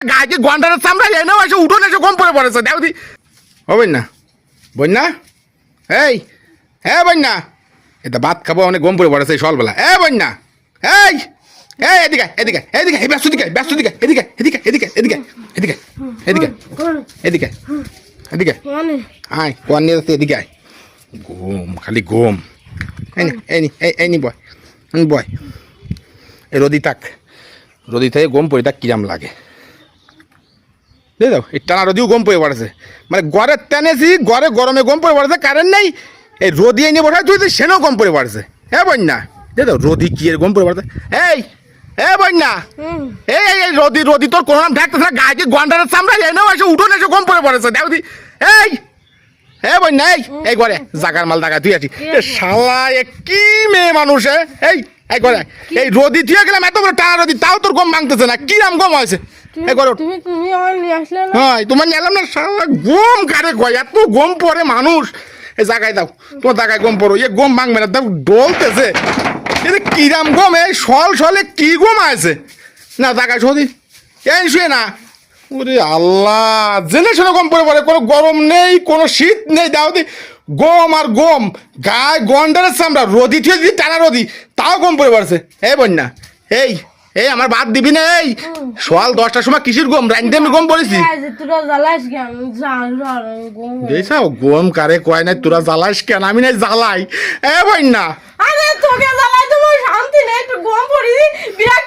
গায়ে গন্ডারের চামড়া এনে এসে উঠোন এসে কম পড়ে পড়েছে দেখ দি ও বন্যা বন্যা এই হ্যাঁ বন্যা এটা ভাত খাবো অনেক গম পড়ে পড়েছে সকালবেলা এ বন্যা এই এই এদিকে এদিকে এদিকে ব্যস্ত দিকে ব্যস্ত দিকে এদিকে এদিকে এদিকে এদিকে এদিকে এদিকে এদিকে এদিকে আয় কোয়ার নিয়ে যাচ্ছে এদিকে আয় ঘুম খালি ঘুম এই নি বয় বয় এই রদি থাক রদি থেকে গম পড়ে তাক কিরাম লাগে দাও এই টানা রদিও গম পড়ে পড়েছে মানে ঘরে টেনেছি ঘরে গরমে গম পড়ে পড়েছে কারেন্ট নেই এই রদি এনে বসায় তুই সেনেও গম পড়ে পড়েছে হ্যাঁ বন্যা দাও রদি কি এর গম পড়ে পড়েছে এই এ বন্যা এই এই রদি রদি তোর কোনো নাম ঢাকতেছে না গায়ে গন্ডারের চামড়া এনেও এসে উঠোন এসে গম পড়ে পড়েছে দেখ দি এই হে বন্যা এই ঘরে জাগার মাল দাগা তুই আছি শালা কি মেয়ে মানুষ এই ঘরে এই রদি তুই গেলাম এত বড় টানা রদি তাও তোর গম ভাঙতেছে না কিরাম গম হয়েছে তুমি আমার নিয়ে আসলে না হ্যাঁ তোমার নিলাম না শালা গম কারে কয় এত গম পড়ে মানুষ এই জায়গায় দাও তোমার জায়গায় গম পড়ো এ গম ভাঙবে না দাও ডলতেছে এটা কিরাম গম এই সল সলে কি গম আছে না জায়গায় সদি এই শুয়ে না ওরে আল্লাহ জেনে শুনে গম পড়ে পড়ে কোনো গরম নেই কোনো শীত নেই দাও দি গম আর গম গায়ে গন্ডারের চামড়া রদি থুয়ে দিদি টানা রদি তাও গম পড়ে পড়ছে এই বন্যা এই এই আমার ভাত দিবি না এই সকাল 10টার সময় কিসির গম রাইন্দে আমি গম পড়েছি তোরা জ্বালাস কেন গম কারে কয় নাই তোরা জ্বালাস কেন আমি নাই জ্বালাই এ বন্যা আরে তোকে জ্বালাই তোমার শান্তি নেই একটু গম পড়ি বিরাট